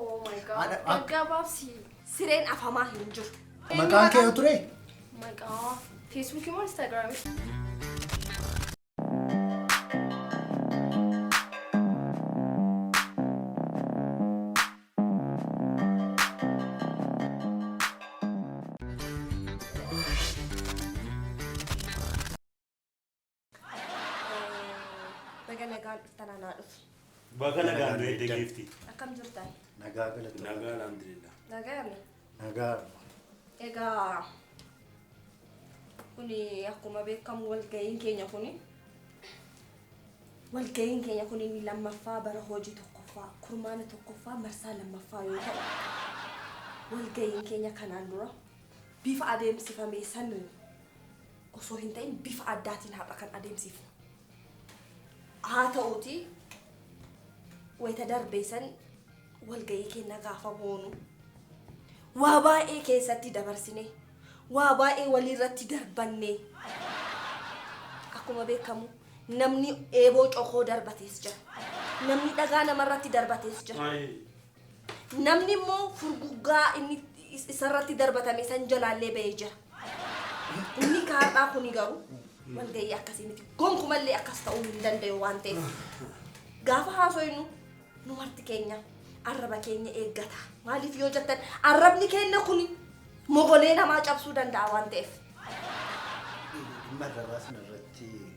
Oh my god. Gaggabaabsi sireen afamaa hin jiru. Maqaan kee yoo ture? Oh my god. Facebook moo Instagram? Baga nagaan du'e gifti. Akkam jirtan? Nagaa galatu. Nagaa alhamdulillah. Nagaami. Nagaa. Egaa kuni akkuma beekamu walga'iin keenya kuni ni lammaffaa bara hojii tokkoffaa kurmaana tokkoffaa marsaa lammaffaa yoo ta'u walga'iin keenya kanaan dura bifa adeemsifamee san osoo hin ta'in bifa addaatiin haadha kan adeemsifnu haa ta'uuti wayita darbeessan walga'ii keenya gaafa boonu waa baay'ee keessatti dabarsine waa baay'ee walirratti darbanne akkuma beekamu namni eeboo cokoo darbatees jira namni dhagaa namarratti darbatees jira namni immoo furguggaa inni isarratti darbatame san jalaallee ba'ee jira inni kaadhaa kuni garuu walga'ii akkasii miti gonkumallee akkas ta'uu hin danda'u waan ta'eef gaafa haasoynu nu marti keenya arraba keenya eeggata maaliif yoo jettan arrabni keenya kun mogolee namaa cabsuu danda'a waan ta'eef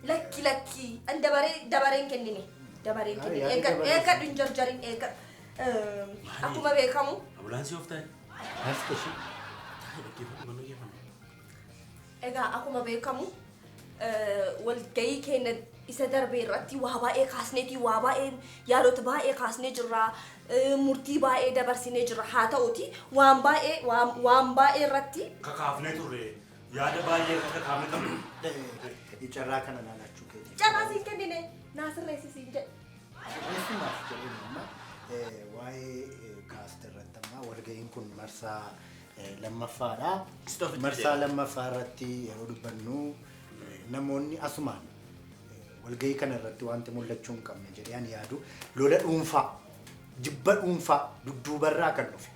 lakki an dabareen kennine eeggadhu hin jarjarin akkuma beekamu Ambulaansii of ta'e. egaa akkuma beekamu walga'ii keenya isa darbee irratti waa baay'ee kaasneeti waa baay'ee yaadota baay'ee kaasnee jirra murtii baay'ee dabarsinee jirra haa ta'uti waan baay'ee irratti Kakaafnee turre yaada baay'ee kakaafnee qabne. Carraa kana laalachuu keeti. carraa siin kennine naasirreessisiin jedhe. Keessumaaf jedheen amma waa'ee kaastii irratti amma walga'iin kun marsaa lammaffaadha. Marsaa lammaffaa irratti yeroo dubbannu namoonni asumaan walga'ii kana irratti wanti mul'achuu hin qabne jedhee ani yaadu lola dhuunfaa jibba dhuunfaa dudduubarraa kan dhufe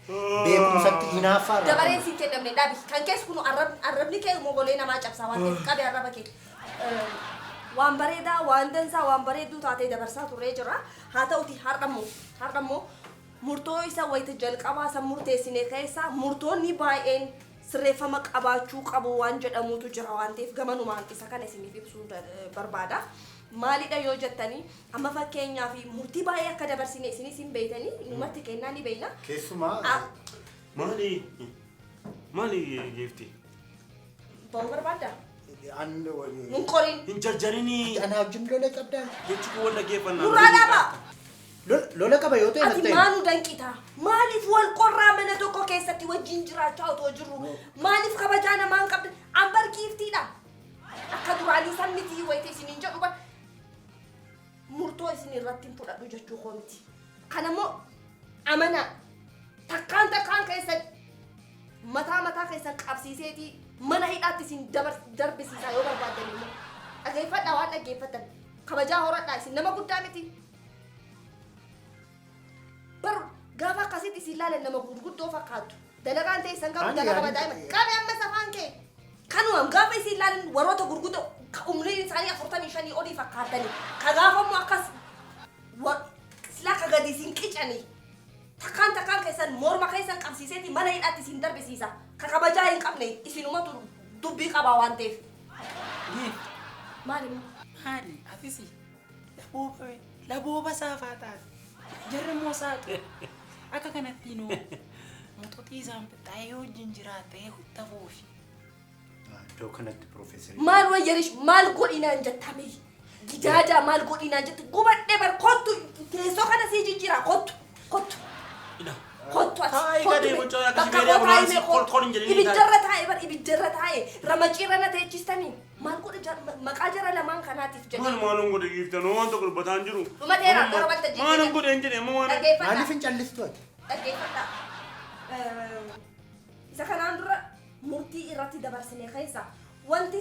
beekumsatti hinaaffaa dabareen siin kennamne dhaabi kan keessa kun arrabni kee mogolee namaa cabsaa waan ta'eef qabe arraba kee waan bareedaa waan dansaa waan bareedduu taatee dabarsaa turree jira haa ta'uti hardhammoo murtoo isa wayita jalqabaa san murteessine keessa murtoonni baay'een sirreeffama qabaachuu qabu waan jedhamutu jira waan ta'eef gamanumaan isa kana isiniif ibsuu barbaada. Maalidha yoo jettanii amma fakkeenyaaf murtii baay'ee akka dabarsine isinis hin beeytanii numatti kennaa ni beeyna. Keessumaa maali gifti? Ba'uu barbaadda? Nun qoriin. Hin jarjarinii. Ana wajjin lola qabdaan. Jechuun wal dhaggeeffannaa. Nurraa dhaaba. Lola qaba yoo ta'e ati maanu danqita maaliif wal qorraa mana tokko keessatti wajjin jiraachaa otoo jirru maaliif kabajaa namaa hin qabne ambar giiftiidha akka duraanii san miti wayite isiniin jedhu bara murtoo isin irratti hin fudhadhu jechuu koo miti kanammoo amana takkaan keessatti mataa keessan qabsiiseetii mana hidhaatti isin darbisiisaa yoo barbaaddan immoo dhageeffadhaa waan dhaggeeffatan kabajaa horadhaa isin nama guddaa miti. Gaafa akkasitti isin ilaalan nama gurguddoo fakkaatu. Dalagaan ta'e isaan gaafa dalagaa daa'ima. Qabe amma safaan kee. Kanumaan gaafa isin ilaalan warroota gurguddoo umriin isaanii 45 olii fakkaatanii. Ka gaafa immoo akkas silaa ka gadi isin qicanii. Takkaan keessan morma keessan qabsiiseeti mana hidhaatti isin darbisiisa. Ka kabajaa hin qabne isinumatu dubbii qabaa waan ta'eef. Maali? Atisi. Labooba saafaa taate. Jarri moosaatu akka kanatti nuu mototii isaan taa'ee wajjin jiraattee tafuufi. Iddoo kanatti Piroofeesari. Maal wayyarish maal godhinaan jettame gidaadaa maal godhinaan jette gubadhee bar kottu teessoo kana sii jijjiiraa kottu. Kottu ati. Ibiddarra taa'e ramaciirra na teechistanii maal godhe maqaa jara lamaan kanaatiif jedhe. Maalan godhe giiftanoo waan tokko dubbataan jiru. Dhumateera gara balta jijjiirra. Maalan godhe hin jedhe ammoo waan. Maaliif hin callistu ati? Dhaggeeffadhaa. Isa kanaan dura murtii irratti dabarsine keessa wanti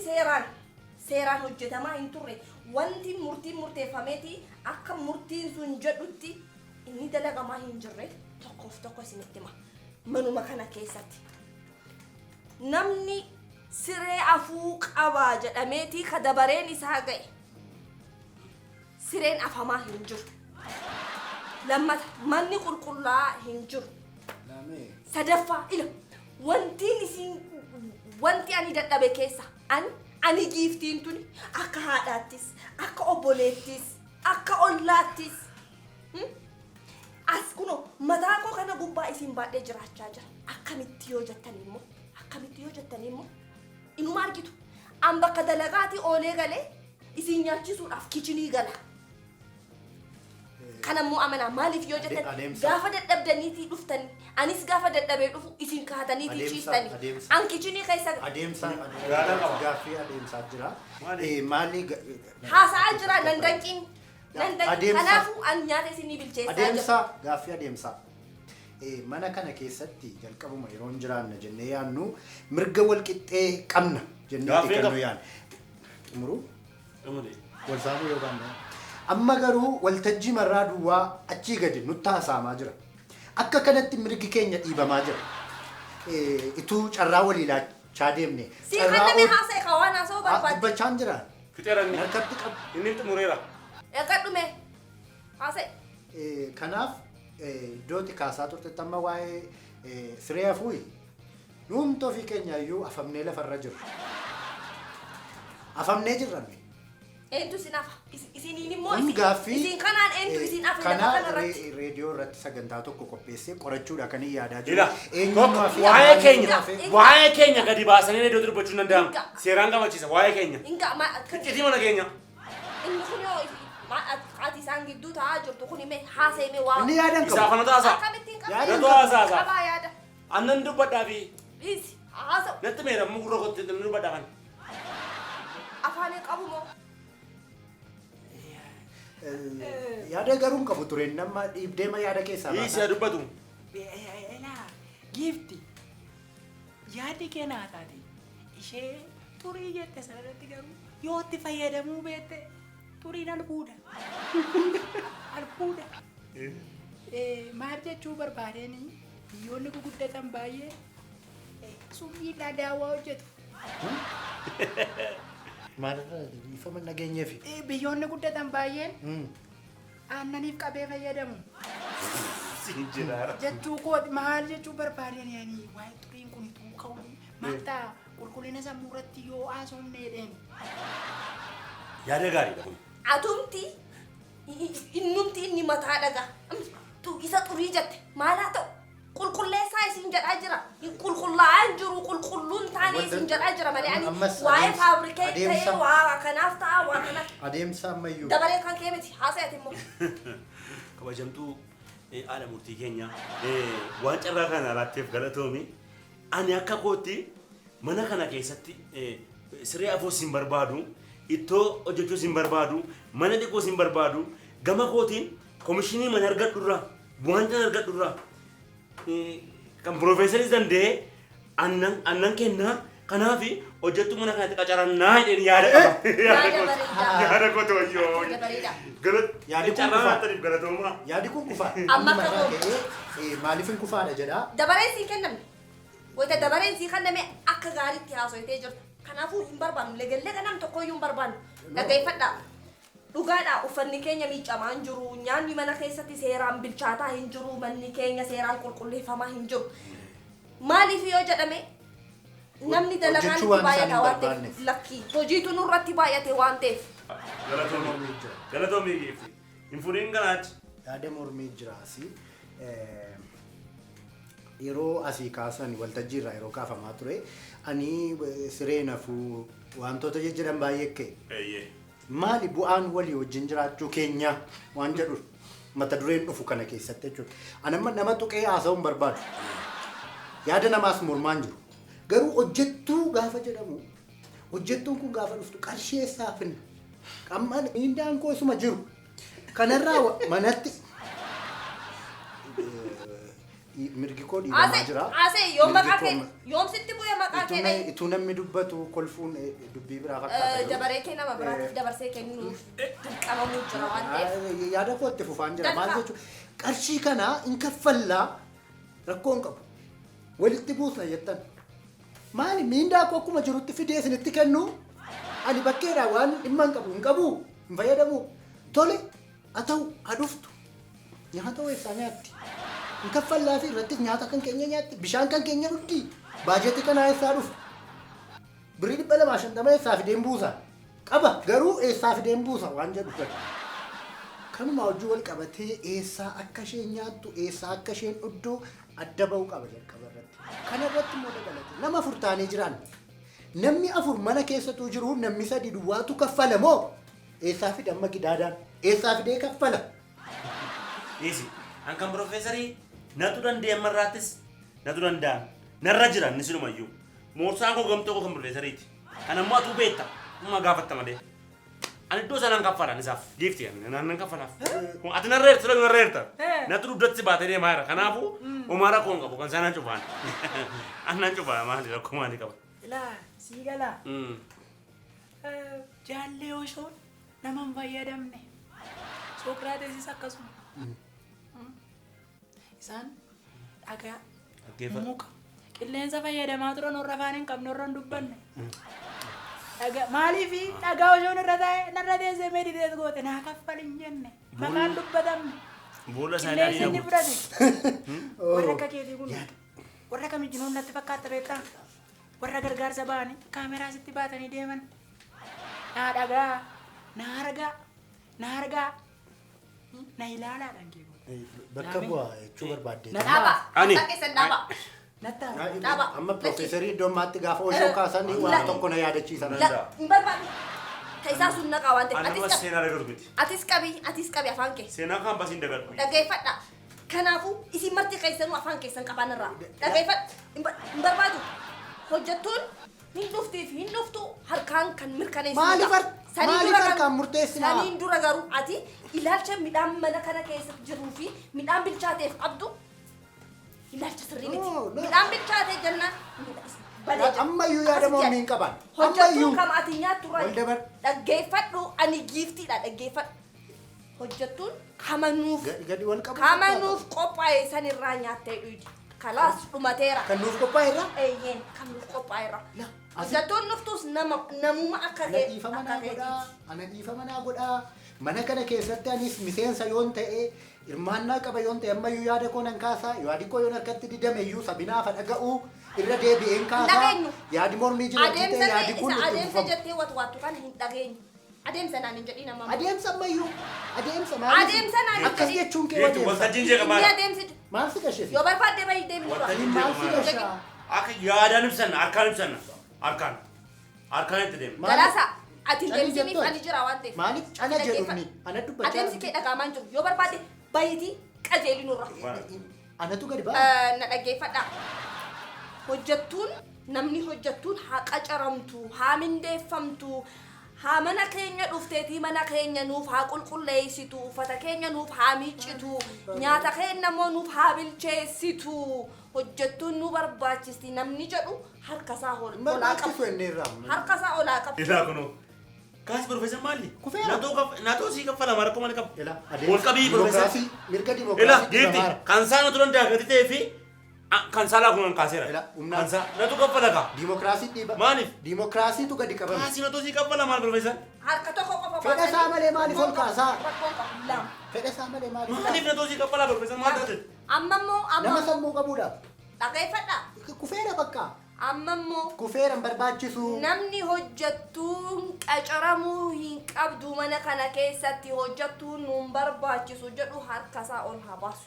seeraan hojjetamaa hin turre wanti murtiin murteeffameeti akka murtiin sun jedhutti inni dalagamaa hin jirre tokkoof tokko isinitti hima. Manuma kana keessatti namni siree afuu qabaa jedhameetii ka dabareen isaa ga'e sireen afamaa hin jiru. Lammata manni qulqullaa'aa hin jiru. Sadaffaa ila wanti ani dadhabe keessa ani giiftiin tuni akka haadhaattis akka obboleettis akka ollaattis as kuno mataa koo kana gubbaa isin baadhee jiraachaa jira. Akkamitti yoo jettan immoo inuma argitu an bakka dalagaati oolee galee isin nyaachisuudhaaf kichinii gala. Kanammoo amanaa maaliif yoo jettan gaafa dadhabdaniitii dhuftanii anis gaafa dadhabee dhufu isin kaataniitii ciistanii an kichinii keessa adeemsa gaaffii adeemsaa jira. Maali haasa'aa jira nan danqiin kanaafuu an nyaata isinii bilcheessaa jira. Adeemsa gaaffii adeemsaa. Mana kana keessatti jalqabuma yeroo hin jiraanna jennee yaannu mirga wal qixxee qabna jennee kan yaannu. Xumuruu? Wal saamuu yoo baanne. Amma garuu waltajjii marraa duwwaa achii gadi nutti haasa'amaa jira. Akka kanatti mirgi keenya dhiibamaa jira. Ituu carraa walii laachaa deemne. Si kan namni haasa'e waan haasa'uu barbaade. Dubbachaan jira. Fixeeranni. Harkatti qabu. Inni xumureera. Egaa dhume haasa'e. Kanaaf iddootti kaasaa turtetti amma waa'ee siree hafuuyi. Nuumti ofii keenya iyyuu afamnee lafarra jirra. Afamnee jirra. Eentu isin afa? Isiniin immoo isin kanaan eentu isin afa lafa kanarratti? Reediyoo irratti sagantaa tokko qopheessee qorachuudha kan yaadaa jiru. Eenyummaa Waa'ee keenya gadi baasanii reediyoo dubbachuu hin danda'amu. Seeraan qabachiisa waa'ee keenya. Qixitii mana keenya. Inni kun yoo ati isaan gidduu taa'aa jirtu kun himee haasa'imee waa. Inni yaadan qabu. Isaa kanatu haasa'a. Akkamittiin Yaadatu haasa'a. qabaa yaada. Annan dubbadhaa fi. Dhiisi haasa'u. Natti meera mugurra kotti namni dubbadhaa kan. Afaanii qabu moo? Yaada garuu hin qabu ture nama dhiibdeema yaada keessaa baasa. Dhiisi yaa dubbatu. Giifti yaaddi kee naa taate ishee turii jette sanarratti garuu yoo itti fayyadamuu beekte turiin albuuda. Albuuda. Maal jechuu barbaadeen biyyoonni guguddatan baay'ee summiidhaa daawwaa hojjetu. Maalirraa ifama nageenyeefi. Biyyoonni guddatan baay'een aannaniif qabee fayyadamu. Jechuu kooti maal jechuu barbaadeen yaani waa'ee turiin kun ituu ka'u maaltaa qulqullina sammuu irratti yoo haasofnee deemu. Yaada gaariidha kun. Atumti innumti inni mataa dhagaa. Isa xurii jette maal haa ta'u qulqulleessaa isin jedhaa jira. Qulqullaa'aa hin jiru qulqulluun taanee isin jedhaa jira malee ani waa'ee faabrikee ta'ee waa kanaaf ta'a waa kanaaf. Adeemsa ammayyuu. Dabalee kan kee miti haasa'ati immoo. Kabajamtuu haadha murtii keenya waan carraa kana laatteef galatoomi. Ani akka kootti mana kana keessatti siree afoo sin barbaadu, ittoo hojjechuu sin barbaadu, mana dhiquu sin barbaadu, gama kootiin komishinii mana argadhurraa, bu'aan argadhurraa kan piroofeesaris danda'ee annan kennaa kanaaf hojjettuu mana kanatti qacarannaa jedheen yaada qaba. Yaada kootu hoyyoo. Yaadi kun kufaa. Amma kanoo. Maaliif hin kufaadha jedhaa? Dabareen sii kenname. Wayita dabareen sii kenname akka gaariitti haasofitee jirtu. Kanaafuu hin barbaannu legallega nam tokkoyyuu hin barbaannu. Dhaggeeffadhaa. Dhugaadhaa uffanni keenya miicamaa hin jiru. Nyaanni mana keessatti seeraan bilchaataa hin jiru. Manni keenya seeraan qulqulleeffamaa hin jiru. Maaliif yoo jedhame namni dalagaan itti baay'ata waan ta'eef lakkii hojiitu nurratti baay'ate waan ta'eef. Galatoomii geeffi. Hin fudhiin kanaachi. Yaada mormii jiraasi. Yeroo asii kaasan waltajjii irraa yeroo kaafamaa ture ani sireen hafuu wantoota jijjiiran baay'ee ka'e. Maali bu'aan walii wajjin jiraachuu keenya waan jedhu mata dureen dhufu kana keessatti jechuudha. Anamma nama tuqee haasa'uun barbaadu. Yaada namaas mormaan jiru. Garuu hojjettuu gaafa jedhamu hojjettuun kun gaafa dhuftu qarshii eessaa finna. Amma miindaan koo isuma jiru. Kanarraa manatti mirgi koo dhiibamaa jira. Asee yoom maqaa kee yoom sitti bu'ee maqaa kee dhayi. Ituu namni dubbatu kolfuun dubbii biraa fakkaata. Dabaree kee nama biraatiif dabarsee kennuuf dirqamamuu jira waan ta'eef. Yaada koo itti fufaan jira maal jechuudha. qarshii kana in kaffallaa rakkoon qabu. Walitti buusna jettan. Maali miindaa koo akkuma jirutti fidee isinitti kennu ani bakkeedhaa waan dhimma hin qabu hin fayyadamu. Tole haa ta'u haa dhuftu. Nyaata weessaa nyaatti. In kaffallaa fi irrattis nyaata kan keenya nyaatti. Bishaan kan keenya dhugdi. Baajetii kanaa eessaa dhufu. Birrii 250 eessaa fideen buusa. Qaba garuu eessaa fideen buusa waan jedhu gadi. Kanuma hojii wal qabatee eessaa akka isheen nyaattu eessaa akka isheen iddoo adda ba'uu qaba jalqaba irratti. Kana irratti immoo dabalate nama 4 taanee jiran. Namni 4 mana keessattuu jiru namni 3 duwwaatu kaffala moo eessaa fide amma gidaadaan eessaa fidee kaffala. Easy. Ankan profeesarii natu danda'e marraattis natu danda'an narra jiran ni sinumayyuu. Moorsaan koo gamtoo koo kan profeesariiti. Kan ammoo atuu beekta. Uma gaafatta malee. Ani iddoo sanaan kaffalaan isaaf giifti nan kaffalaaf. Ati narra eerta tura narra eerta. Natu duddatti baatee deemaa jira. Kanaafuu umaara koon qabu kan sanaan cufaan. Annan cufaa maali rakkoo maali qaba. Ilaa sii galaa. Jaallee osoo nama hin fayyadamne. Sookraatesis akkasuma. Isaan dhagaa muka qilleensa fayyadamaa turan warra afaan hin qabne warra hin dubbanne. Maaliifi dhagaa osoo irra taa'e narra teessee meditees goote naa kaffal hin jenne maqaan dubbatamne. Boolla Qilleensi inni isaanii fudhate. Warra akka keetii kun warra kamijjinoon natti fakkaata beektaa warra gargaarsa ba'anii kaameraa sitti baatanii deeman. Naa dhagaa naa argaa na ilaalaadhaan keeku. Bakka bu'aa jechuu barbaadde. Dhaaba. Ani. Keessan dhaaba. Dhaaba. Amma profeesarii iddoo maatti gaafa oshoo kaasanii waan tokko na yaadachiisan. Hin barbaadu. Kaisaa sun naqaa waan ta'eef. Ani mas seenaa dagadhu miti. Atis qabi afaan kee. Seenaa kan basiin dagadhu. Dhaggeeffadha. Kanaafuu isin marti keessanuu afaan keessan qaban irraa. Dhaggeeffadha. Hin barbaadu. Hojjettuun hin dhuftiif hin dhuftu harkaan kan mirkaneessu. Maaliif harkaan murteessinaa? Saniin dura garuu ati ilaalcha midhaan mana kana keessatti jiruu fi midhaan bilchaateef qabdu ilaalcha sirrii miti. Midhaan bilchaatee jennaan ammayyuu yaadamoo hin qaban. Hojjettuun kam ati nyaattu irraa dhaggeeffadhu ani giiftiidha dhaggeeffadhu. Hojjettuun kamanuuf qophaa'e sanirraa nyaattee dhuydi. Kalaas dhumateera. Kan nuuf qophaa'eerra? Eeyyeen kan nuuf qophaa'eerra. Hojjettoon nuftus namuma akka ta'e. Ana dhiifama naa godhaa. Mana kana keessatti anis miseensa yoon ta'e hirmaannaa qaba yoon ta'e ammayyuu yaada koo nan kaasaa yaadi koo yoon harkatti didame iyyuu sabinaaf dhaga'uu irra deebi'een kaasaa yaadi mormii jira jettee yaadi kun adeemsa jettee wattu kana hin dhageenyu. Adeemsa naan hin jedhin amma. Adeemsa ammayyuu adeemsa maali? Adeemsa naan hin jedhin. Akkas jechuun kee Yeetu waltajjiin jeeqa maali? Maal si gasheef? Yoo barbaadde bahi deemni dura. Maal si gashaa? Akka yaadaan ibsanna harkaan ibsanna. Harkaan itti deema. Galaasa ati deemsiniif ani jira waan ta'eef. Maaliif cala jedhumni? Ana dubbachaa. Adeemsi kee dhagaamaan jiru. Yoo barbaadde bahiitii qajeeli nurra. Anatu gadi ba'a. Na dhaggeeffadha. Hojjettuun namni hojjettuun haa qacaramtu haa mindeeffamtu. Haa mana keenya dhufteetii mana keenya nuuf haa qulqulleessitu uffata keenya nuuf haa miiccitu nyaata keenya immoo nuuf haa bilcheessitu hojjettuun nu barbaachisti namni jedhu harkasaa olaa qabu harkasaa olaa qabu. Ilaa kunoo kaas profeesar maali? Kufeera. Naatoo sii kaffala mara kuma ni qabu. Ela Ol qabii profeesar. Mirga Ela dimookiraasii geetti kan saana turan daagati ta'ee fi kan saalaa kun kaaseera. Ela humna. Kan saa natu kaffala ka. Dimookiraasii dhiiba. Maaliif? Dimookiraasiitu gadi qabame. Kaasii naatoo sii kaffala maal profeesar? Harka tokko qofa Fedha isaa malee maaliif ol kaasaa? Rakkoon qabu lama. Fedha isaa malee maaliif? Maaliif naatoo sii kaffala profeesar maal taate? Ammammoo Nama sammuu qabuudha. dhaggeeffadha. Kufeera bakka. Ammammoo Kufeera hin barbaachisu. namni hojjettuun qacaramuu hin qabdu mana kana keessatti hojjettuun nuun barbaachisu jedhu harkasaa ol haa baasu.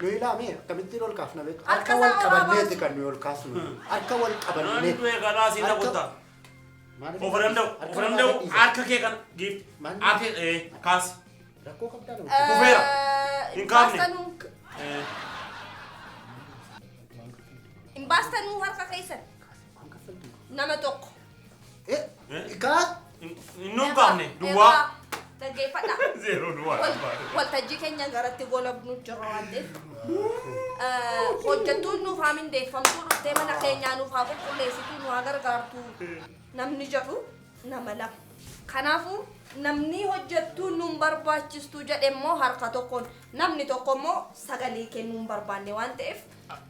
Nuyi laamee akkamittiin ol kaafna beektu? Harka Harka wal isaa ol qabanneeti baasu. kan nuyi ol kaasnu. Harka wal qabannee. Naan du'e garaa siin dhabuuta. Of danda'u harka kee kan giifti. Harka kaas. Rakkoo qabdaa dha. Kufeera. Hin kaafne. Hin baastanuu harka keessan nama tokko. Kaas. Hin kaafne duwwaa. Dhaggeeffadha. Zeeroo duwwaa. Waltajjii keenya garatti golabnu jira waan ta'eef hojjettuun nuuf haa mindeeffamtuu dhuftee mana keenyaa nuuf haa qulqulleessituu nu haa gargaartu namni jedhu nama lama Kanaafuu namni hojjettuun nuun barbaachistu jedhemmoo harka tokkoon namni tokkommoo sagalee kennuun barbaanne waan ta'eef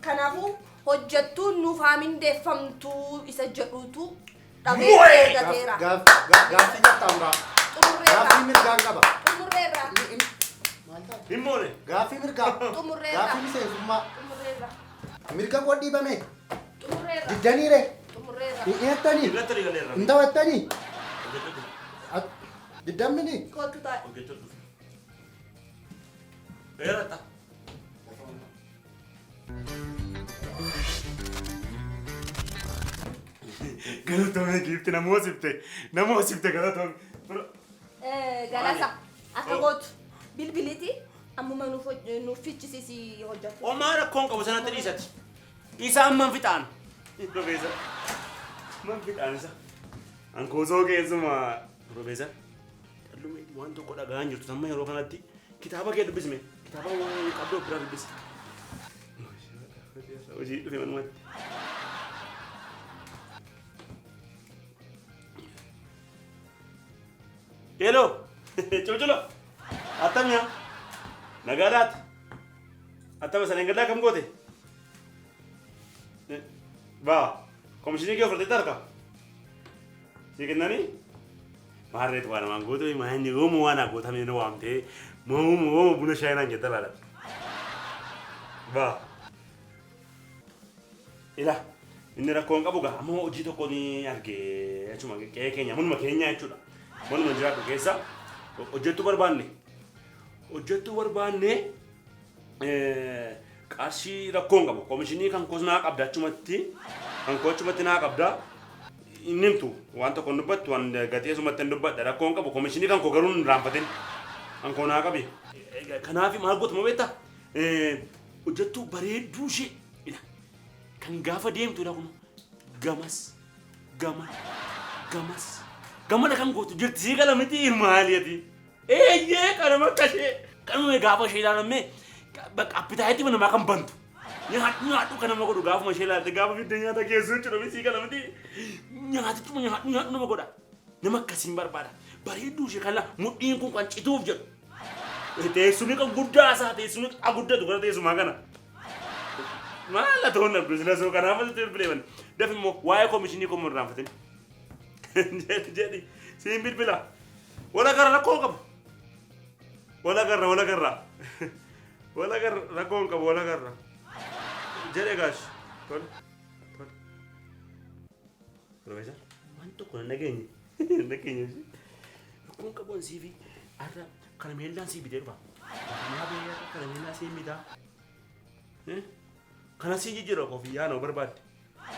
kanaafuu hojjettuun nuuf haa mindeeffamtuu isa jedhuutu dhabee eegateera. Gaaffii qaxxaamuraa. Gaaffii mirgaan qaba. Xumurreerra. Himmoone. Gaaffii mirgaa. Xumurreerra. Gaaffii miseensummaa. Xumurreerra. Mirga koo dhiibame. Xumurreerra. Diddaniire. Xumurreerra. Dhiyeettanii. Irratti galeerra. Hin taphattanii. Diddamini. Kootu taa'e. Hojjettootu. Beerata. Galatoomee giifti nama hoosifte galatoomee. Galasa akka gootu bilbiliti ammuma nuuf fichisiisi hojjetu. Omaa rakkoon qabu sanatti dhiisati. Isaan man fixaan. Profeesar. Man fixaan isa. Ankoosoo keessumaa profeesar. Dhallumee waan tokko dhaga'an jirtu tamma yeroo kanatti kitaaba kee dubbisme. Kitaaba qabdoo biraa dubbise. Hojii dhufe manumatti. Hello. Cuculo. Attamnya. Nagaadaat. Attama sana engadaa kam goote? Ba. Komishinii kee ofirratti harka. Si kennanii? Maarreetu waan namaan goote maanyi oomu waan gootamee nu waamtee moomu buna shaayinaan jetta laala. Ba. Ila. Inni rakkoon qabu gaa ammoo hojii tokko ni argee achuma qe'ee keenya munuma keenya jechuudha. Manuma jiraatu keessa hojjettuu barbaanne qarshii rakkoon qabu komishinii kan koos naa qabda achumatti kan koo achumatti naa qabda inni himtu waan tokko dubbattu waan gatee sumatti dubbadha rakkoon qabu komishinii kan koo garuu hin raanfatin kan koo naa qabi kanaaf maal gootuma beektaa hojjettuu bareedduu ishee kan gaafa deemtudha kun gamas gamana kan gootu jirti sii kana miti maaliiti eeyyee kanuma akkashee kanuma gaafa ishee ilaalamee bakka appitaayitii namaa kan bantu nyaadhu kan nama godhu gaafuma ishee ilaalte gaafa fidde nyaata keessoo jechuudha sii kana miti nyaatichuma nyaadhu nama godha nama akkasiin barbaada bareedduu ishee kana mudhiin kun kan cituuf jedhu teessumni kan guddaa isaa teessumni guddatu gara teessumaa kana maala ta'uun abduu sila soo kanaaf asitti bilbileeman dafi immoo waa'ee komishinii koo mun raanfatin jadi siin bilbila wala garra rakkoon qabu wala garra rakkoon qabu wala garra jedhe gaash tole profeesar waan tokko na nageenye rakkoon qabuun siifi arra karameellaan sii bitee dhufa karameellaa sii bitaa kana sii jijjiirra koofiyyaa na barbaadde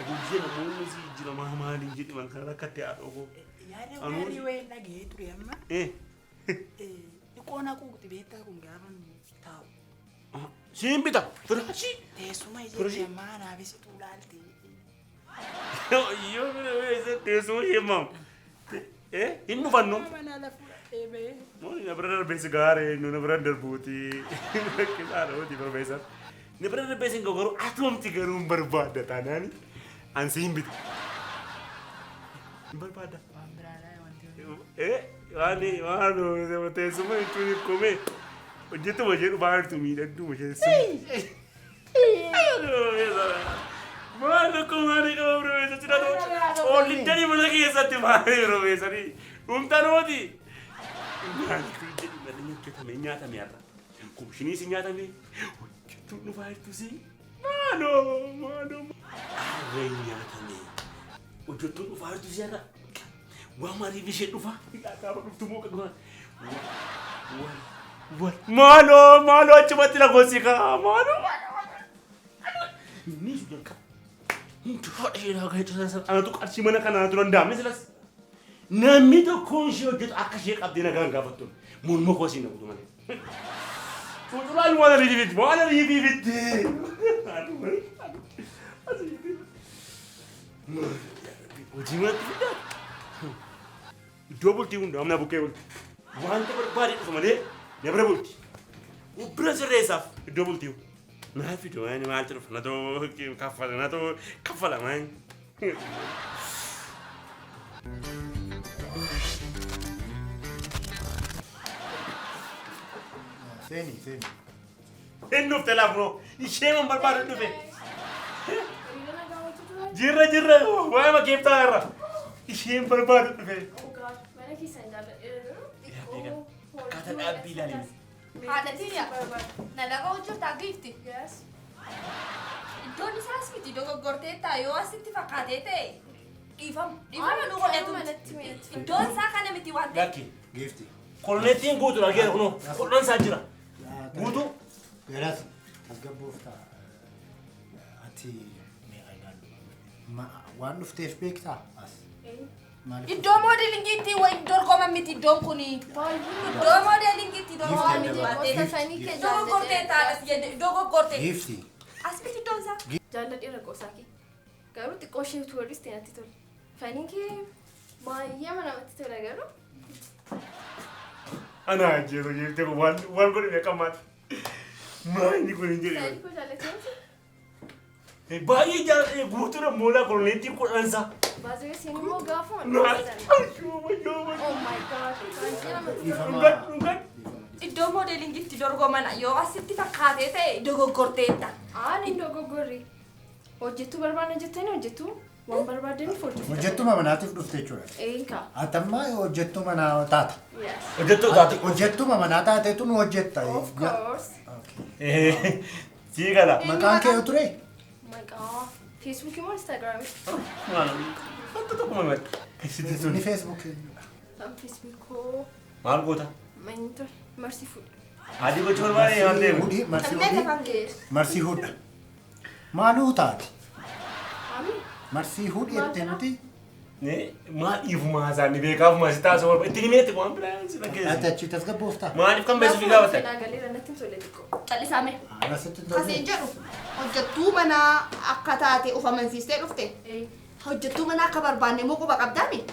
Gujjee namoonni si jira maaliin jedhi man kana rakkate haadhoo. Yaada gaarii wayii dhagee ture amma. Dhiqoon haquuqti beektaa kun gaafa taa'u. Siin bita firaashii. Teessuma ishee maanaafis ituu laalte. Yoo teessuma ishee maam. Hin dhufannu. Mana lafuudha eebee. Mooni na bira darbee sigaaree nu na bira darbuuti. Kisaadha hooti barbeessan. Na bira darbee sin garuu atumti garuu hin barbaadda taanaani. Ansiin bita. Hin barbaadda. Waan biraadhaa wanti. Waan teessuma jechuun komee hojjetuma ishee dhufaa jirtu miidhagduma ishee. Maal akka maalii qaba profeesar jedhatu oollittanii mana keessatti maalii profeesarii dhumtanooti. Maaliif jedhu malee hojjetame nyaatame har'a. Komishinii si nyaatame hojjetuun dhufaa jirtu si. Maaloo. Arree nyaatame hojjetuun dhufaa jirtu si har'a. Waa maaliif ishee dhufa? Gaafa dhuftu moo qaba? Maaloo achumatti lagoosii kaa maaloo. Ni sudah Anatu qarshii mana kanaa turan daamne silas namni tokkoon ishee hojjetu akka ishee qabdee nagaan gaafattu morma koo siin dhabutu malee. Fuulduraan waan ariifiifitti. Hojii manatti fiddaa. Iddoo bultii hunda amna bukkee bulti. Wanta barbaade dhufa malee na bira bulti. Bira sirreessaaf iddoo bultii hunda. ما في دواني ما أعرف ناتو كفلا ناتو كفلا مان Seni. Hin dhufte laafnoo. Ishee man barbaadu dhufe. Hiriira nagaa hojjetu Jirra. Waa'ee makeeftaa irra. Isheen barbaadu dhufe. mana keessan jaalladheera. Akkaataa dhaabbii ilaalina. Haadha tiyya. Nalaga hojjetaa giifti. Yes. Iddoon isaas miti dogoggortee ta'a yoo asitti fakkaatee ta'e dhiifama nu godhatu. Iddoon isaa kana miti waan ta'eef. Lakki. Gifti. Kolonettiin guutuudha geera kunoo. Qodhaan isaa jira. Guutuu. Garas tasgabboofta ati meeqa ilaallu waan dhufteef beektaa as Iddoo moodelingiitti wayi dorgoma miti iddoon kuni. Iddoo moodelingiitti dorgoma miti waan ta'eef. Dogoggortee taa'as jedhe dogoggortee. Gifti. As miti iddoon isaa. Jaalladheera qoosaaki. Garuu xiqqoo ishee tuuris ta'etti tola. Faniin kee baay'ee namatti tola garuu. Ana ajjeeru jettee waan godhine qamaati. Maanyi kun hin jedhe. Saayidii koo jaallateetti. Baay'ee jaalladhee guutuudha moolaa kolonettiin qodhansaa. Baazii siin immoo gaafa. Oh my god. Baay'ee namatti tola. Dhungan. Iddoo moodelingiitti dorgomana yoo asitti fakkaatee ta'e dogoggorteetta. Ani dogoggorri. Hojjettuu barbaadna jettanii hojjettuu waan barbaadaniif hojjetu. Hojjettuma manaatiif dhufte jechuudha. Eegaa. Atammaa hojjettuu manaa taata. Yes. Hojjettuu taate. Hojjettuma manaa taateetu nu hojjetta. Of course. Sii gala. Maqaan kee ture? Maqaa Facebook moo Instagram? Bakka tokko mamatti. Ni Facebook. Facebook Maal goota? Mentor Merciful. Adii gochuu barbaade waan deemu. Hudii Kanneen marsii afaan ga'eera. marsii hudha. Maaluu taati? Ami? Marsii hudhi jettee nuti? Maaliif maasaanii beekaaf maasii taasisa walba ittiin himeetti waan biraan si Ati dhaggeessi. achi tasgabbooftaa? Maaliif kan beeksisuu gaafatan? Fedhaa galeera natti hin tolle xiqqoo. Callisaame. Asitti Kaseen jedhu hojjettuu manaa akka taate of amansiistee dhufte. Hojjettuu manaa akka barbaanne moo quba qabdaami?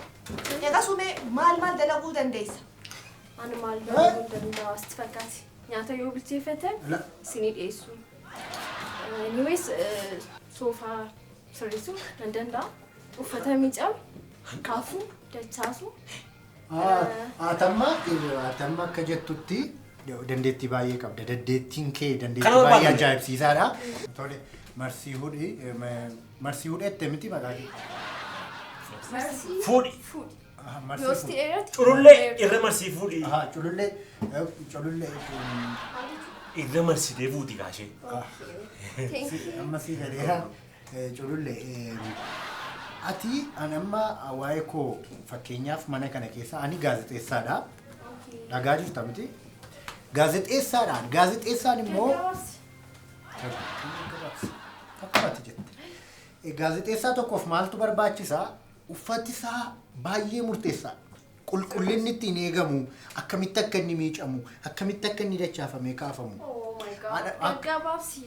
Eegasumee maal dalaguu dandeessa? Ani maal dalaguu danda'a sitti fakkaati. Nyaata yoo bilcheeffatan isinii dhiyeessu. Anyways soofaa sirreessuu nan danda'a. Uffata miiccamu, kaafuu, dachaasuu. Atamma akka jettutti dandeettii baay'ee qabda. Dandeettiin kee dandeettii Kanuma baay'ee baay'ee. ajaa'ibsiisaadha. Tole marsii hudhi jettee miti maqaa kee? Marsii. Fuudhi. Fuudhi. Marsii Yoo hudhi. sitti dheeratti. Culullee irra marsii fuudhi. Culullee Irra marsitee fuudhi kaashee. Thank you. amma sii galeera culullee. Ati ani amma waa'ee koo fakkeenyaaf mana kana keessa ani gaazexeessaadha. Dhagaa jirta miti? Gaazexeessaadhaan. Gaazexeessaan immoo akkamatti jette. Gaazexeessaa tokkoof maaltu barbaachisa? Uffati isaa baay'ee murteessaa. Qulqullinni ittiin eegamu, akkamitti akka inni miicamu, akkamitti akka inni dachaafamee kaafamu. Oh my god. Gaggabaabsi.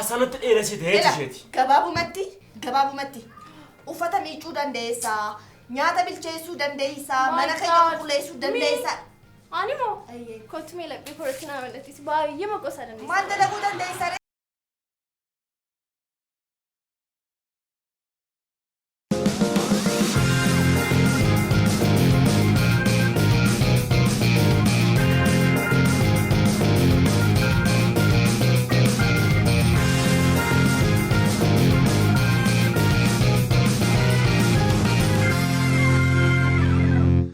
Sanatti dheeressite heechi isheeti. Gabaabumatti uffata miicuu dandeessa, nyaata bilcheessuu dandeessa, mana keenya qulqulleessuu dandeessa. Ani moo? Kottu mee laphee korratti naa mallattisi baay'ee maqosaa dandeessa. Maal dalaguu dandeessa?